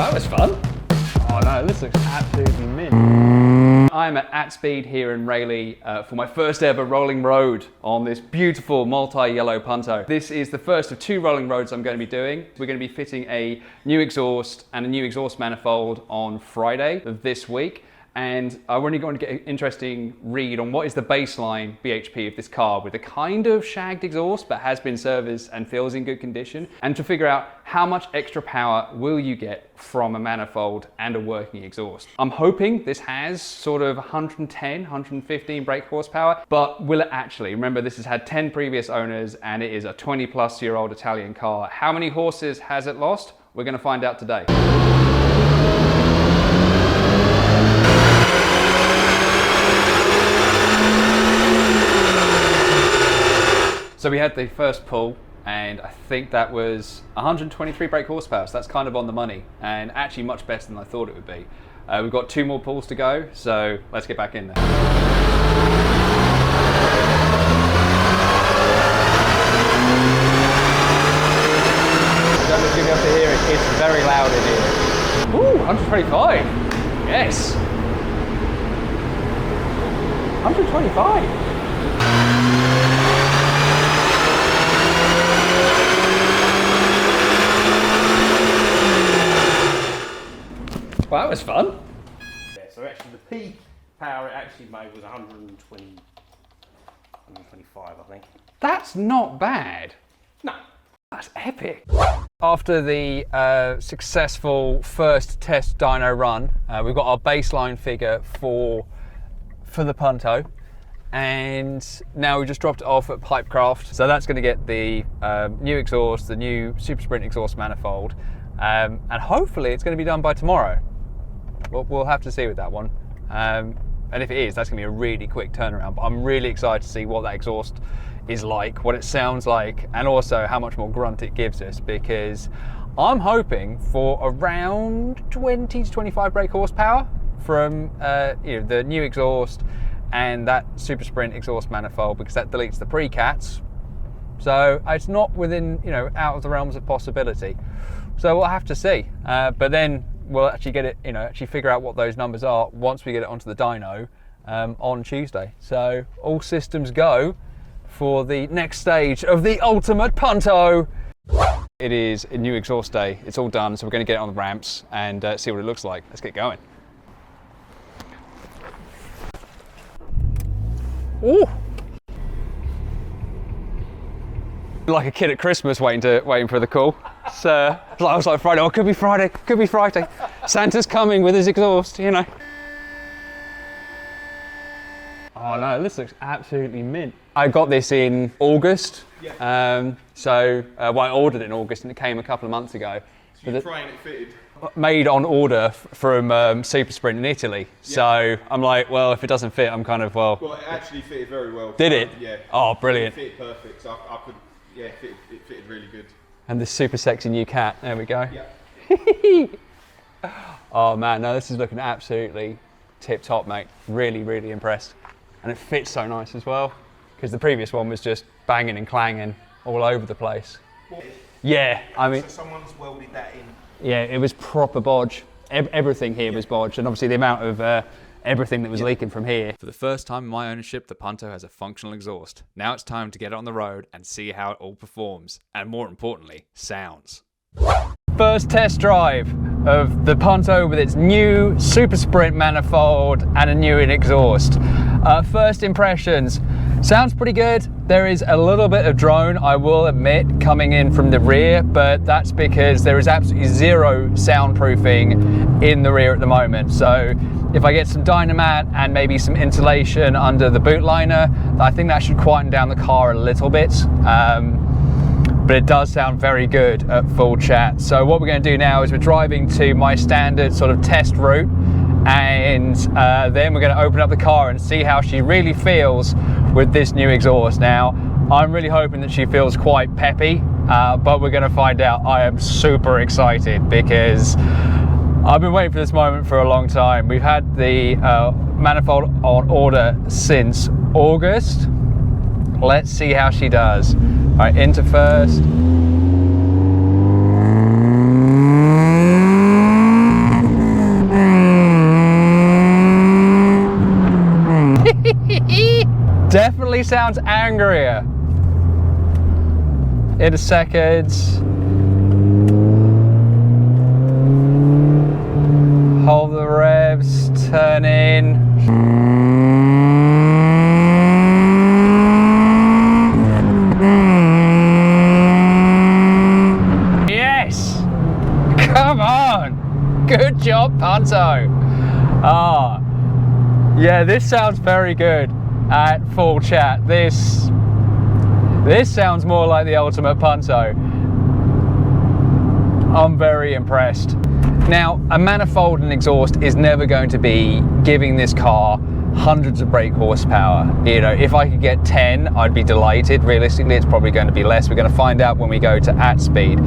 That was fun. Oh no, this looks absolutely mint. I'm at AtSpeed here in Rayleigh for my first ever rolling road on this beautiful multi-yellow Punto. This is the first of 2 rolling roads I'm going to be doing. We're going to be fitting a new exhaust and a new exhaust manifold on Friday of this week. And I'm really going to get an interesting read on what is the baseline BHP of this car with a kind of shagged exhaust but has been serviced and feels in good condition, and to figure out how much extra power will you get from a manifold and a working exhaust. I'm hoping this has sort of 110, 115 brake horsepower, but will it actually? Remember, this has had 10 previous owners and it is a 20-plus-year-old Italian car. How many horses has it lost? We're going to find out today. So we had the first pull, and I think that was 123 brake horsepower, so that's kind of on the money, and actually much better than I thought it would be. We've got 2 more pulls to go, so let's get back in there. Don't know if you'll be able to hear it, it's very loud in here. Ooh, 125, yes. 125. Well, that was fun. Yeah, so actually the peak power it actually made was 125, I think. That's not bad. No. That's epic. After the successful first test dyno run, we've got our baseline figure for the Punto, and now we just dropped it off at Pipecraft. So that's going to get the new exhaust, the new supersprint exhaust manifold, and hopefully it's going to be done by tomorrow. We'll have to see with that one. And if it is, that's going to be a really quick turnaround. But I'm really excited to see what that exhaust is like, what it sounds like, and also how much more grunt it gives us, because I'm hoping for around 20 to 25 brake horsepower from the new exhaust and that supersprint exhaust manifold, because that deletes the pre-cats. So it's not within, out of the realms of possibility. So we'll have to see. But then we'll actually get it, actually figure out what those numbers are once we get it onto the dyno on Tuesday. So all systems go for the next stage of the ultimate Punto. It is a new exhaust day. It's all done, so we're going to get it on the ramps and see what it looks like. Let's get going. Ooh. Like a kid at Christmas waiting for the call. So I was like, Friday, oh, could be Friday, could be Friday. Santa's coming with his exhaust, Oh no, this looks absolutely mint. I got this in August. Yeah. I ordered it in August and it came a couple of months ago. So you're trying it fitted? Made on order from Supersprint in Italy. Yeah. So I'm like, well, if it doesn't fit, I'm kind of, well. Well, it actually fitted very well. Did it? Yeah. Oh, brilliant. It fitted perfect, so I could, it fitted really good. And this super sexy new cat, there we go. Yeah. Oh man, no, this is looking absolutely tip top, mate. Really, really impressed. And it fits so nice as well, because the previous one was just banging and clanging all over the place. Yeah, I mean. So someone's welded that in. Yeah, it was proper bodge. Everything here was bodge, and obviously the amount of everything that was leaking from here. For the first time in my ownership, the Punto has a functional exhaust. Now it's time to get it on the road and see how it all performs, and more importantly, sounds. First test drive of the Punto with its new supersprint manifold and a new exhaust. First impressions, sounds pretty good. There is a little bit of drone, I will admit, coming in from the rear, but that's because there is absolutely zero soundproofing in the rear at the moment. So if I get some Dynamat and maybe some insulation under the boot liner, I think that should quieten down the car a little bit. But it does sound very good at full chat. So what we're going to do now is we're driving to my standard sort of test route, and then we're going to open up the car and see how she really feels with this new exhaust. Now, I'm really hoping that she feels quite peppy, but we're going to find out. I am super excited because I've been waiting for this moment for a long time. We've had the manifold on order since August. Let's see how she does. All right, into first. definitely sounds angrier. In a second. Hold the revs, turn in. Yes! Come on! Good job, Punto. Ah, yeah, this sounds very good at full chat. This sounds more like the ultimate Punto. I'm very impressed. Now, a manifold and exhaust is never going to be giving this car hundreds of brake horsepower. You know, if I could get 10, I'd be delighted. Realistically, it's probably going to be less. We're going to find out when we go to AtSpeed.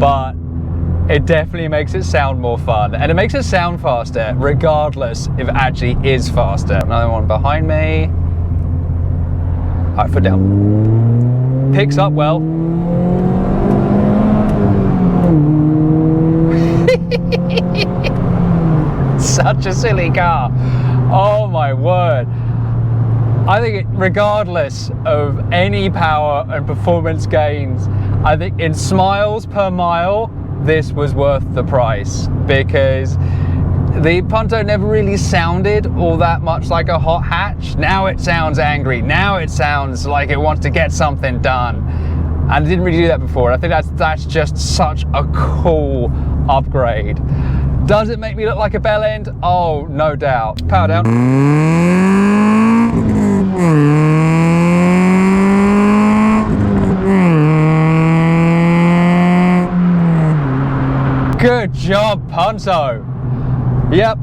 But it definitely makes it sound more fun. And it makes it sound faster, regardless if it actually is faster. Another one behind me. All right, foot down. Picks up well. Such a silly car. Oh my word. I think regardless of any power and performance gains, I think in smiles per mile, this was worth the price, because the Punto never really sounded all that much like a hot hatch. Now it sounds angry. Now it sounds like it wants to get something done. And it didn't really do that before. I think that's just such a cool upgrade. Does it make me look like a bell end? Oh, no doubt. Power down. Good job, Punto. Yep.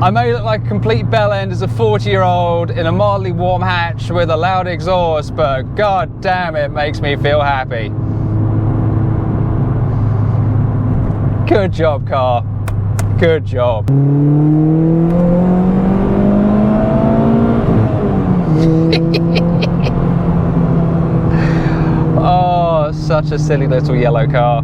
I may look like a complete bell end as a 40-year-old in a mildly warm hatch with a loud exhaust, but god damn, it makes me feel happy. Good job, car. Good job. Oh, such a silly little yellow car.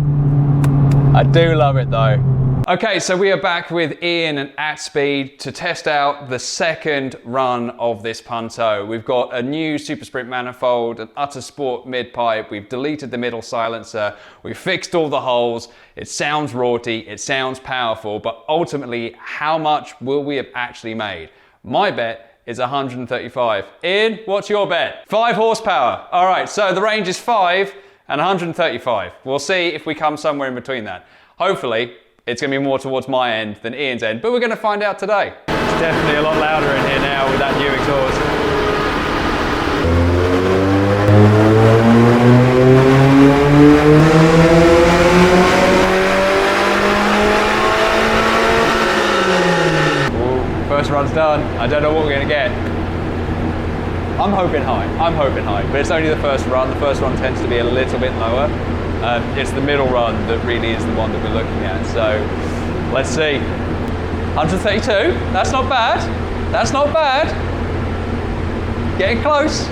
I do love it though. Okay, so we are back with Ian and AtSpeed to test out the second run of this Punto. We've got a new supersprint manifold, an utter sport mid-pipe, we've deleted the middle silencer, we've fixed all the holes, it sounds raughty, it sounds powerful, but ultimately, how much will we have actually made? My bet is 135. Ian, what's your bet? 5 horsepower. All right, so the range is 5 and 135. We'll see if we come somewhere in between that. Hopefully, it's going to be more towards my end than Ian's end, but we're going to find out today. It's definitely a lot louder in here now with that new exhaust. Ooh, first run's done. I don't know what we're going to get. I'm hoping high, but it's only the first run. The first run tends to be a little bit lower. It's the middle run that really is the one that we're looking at. So let's see. 132, that's not bad. That's not bad. Getting close.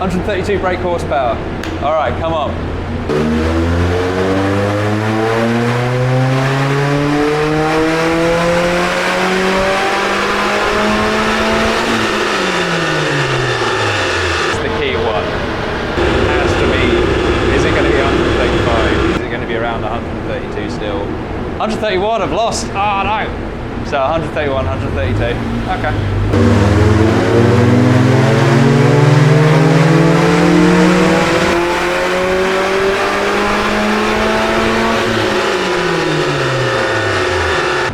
132 brake horsepower. All right, come on. Around 132 still. 131 I've lost. Oh no. So 131, 132. Okay.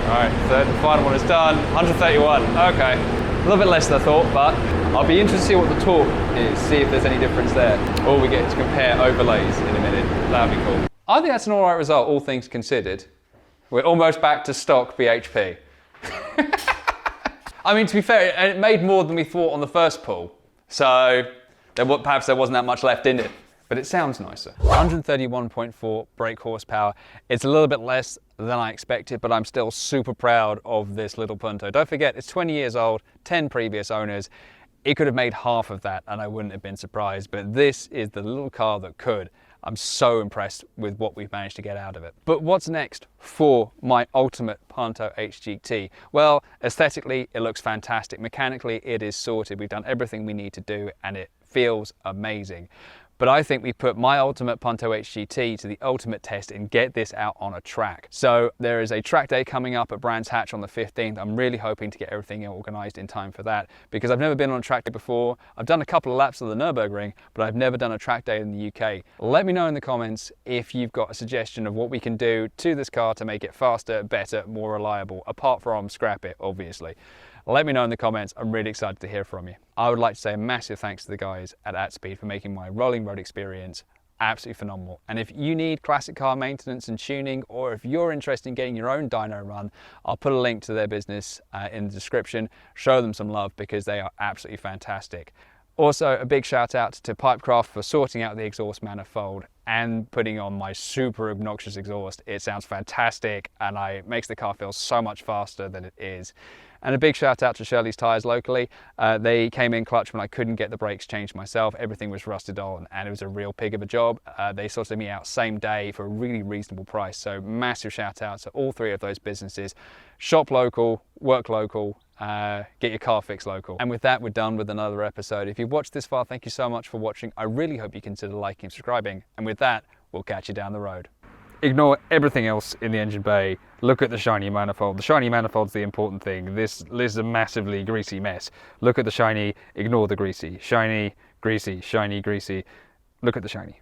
Alright, third and final one is done. 131. Okay. A little bit less than I thought, but I'll be interested to see what the torque is, see if there's any difference there. Or we get to compare overlays in a minute. That would be cool. I think that's an alright result, all things considered. We're almost back to stock BHP. I mean, to be fair, it made more than we thought on the first pull. So perhaps there wasn't that much left in it, but it sounds nicer. 131.4 brake horsepower. It's a little bit less than I expected, but I'm still super proud of this little Punto. Don't forget, it's 20 years old, 10 previous owners. It could have made half of that and I wouldn't have been surprised, but this is the little car that could. I'm so impressed with what we've managed to get out of it. But what's next for my ultimate Punto HGT? Well, aesthetically, it looks fantastic. Mechanically, it is sorted. We've done everything we need to do, and it feels amazing. But I think we put my ultimate Punto HGT to the ultimate test and get this out on a track. So there is a track day coming up at Brands Hatch on the 15th. I'm really hoping to get everything organised in time for that, because I've never been on a track day before. I've done a couple of laps of the Nürburgring, but I've never done a track day in the UK. Let me know in the comments if you've got a suggestion of what we can do to this car to make it faster, better, more reliable, apart from scrap it, obviously. Let me know in the comments. I'm really excited to hear from you. I would like to say a massive thanks to the guys at AtSpeed for making my rolling road experience absolutely phenomenal. And if you need classic car maintenance and tuning, or if you're interested in getting your own dyno run, I'll put a link to their business in the description. Show them some love, because they are absolutely fantastic. Also, a big shout out to Pipecraft for sorting out the exhaust manifold and putting on my super obnoxious exhaust. It sounds fantastic, and it makes the car feel so much faster than it is. And a big shout out to Shirley's Tyres locally. They came in clutch when I couldn't get the brakes changed myself. Everything was rusted on, and it was a real pig of a job. They sorted me out same day for a really reasonable price. So massive shout out to all three of those businesses. Shop local, work local, get your car fixed local. And with that, we're done with another episode. If you've watched this far, thank you so much for watching. I really hope you consider liking and subscribing. And with that, we'll catch you down the road. Ignore everything else in the engine bay. Look at the shiny manifold. The shiny manifold's the important thing. This is a massively greasy mess. Look at the shiny, ignore the greasy. Shiny, greasy, shiny, greasy. Look at the shiny.